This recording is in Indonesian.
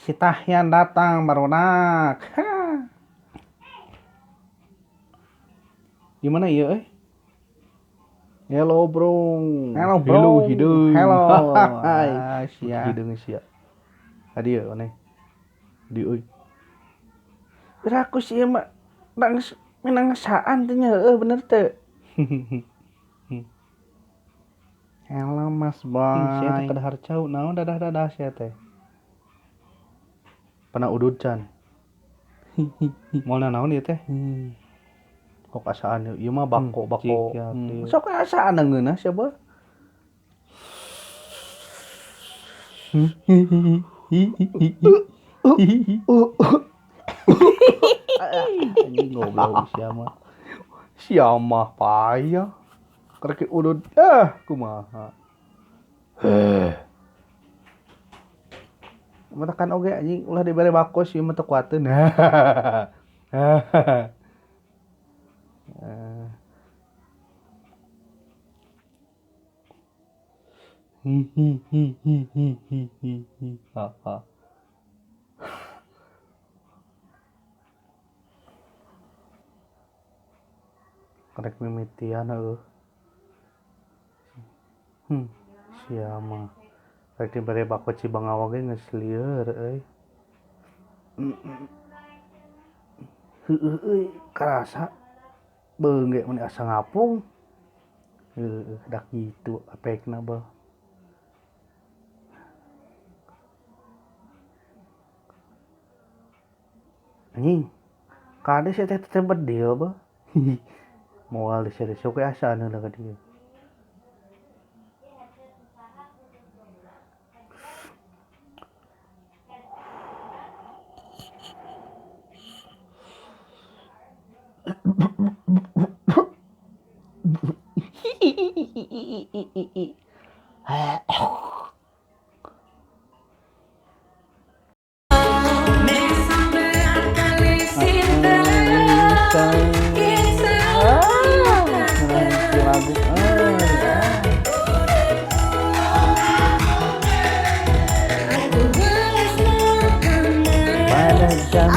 Si Tahyan datang barudak. Gimana ya? Hello bro. Hello bro. Hidung. Hello. Sia. Hidung sia. Tadi ya aneh. Di euy. Beraku sih mah menang ngesaan teh bener teh. Halo Mas Boy. Sia teh kada harcau naon dadah sia teh. Pernah udud can. Moal naon ieu teh? Kok asaan ieu mah bako. Sok asaan ngeunah siapa? Anjing goblok sia mah payah. Karek udud kumaha. Matakan oge anjing ulah dibere bakos ieu mah teu kuateun. Karek mimitian heuh. Sia mah. Karek dibere bako Cibangawa ge geus lieur euy. Heueuh euy karasa beunge mun asa ngapung. Dak gitu apekna beuh. Anjing. Kade sia teh tebet deul beuh. Moal sia sok asaan heula ka dieu. Pada jam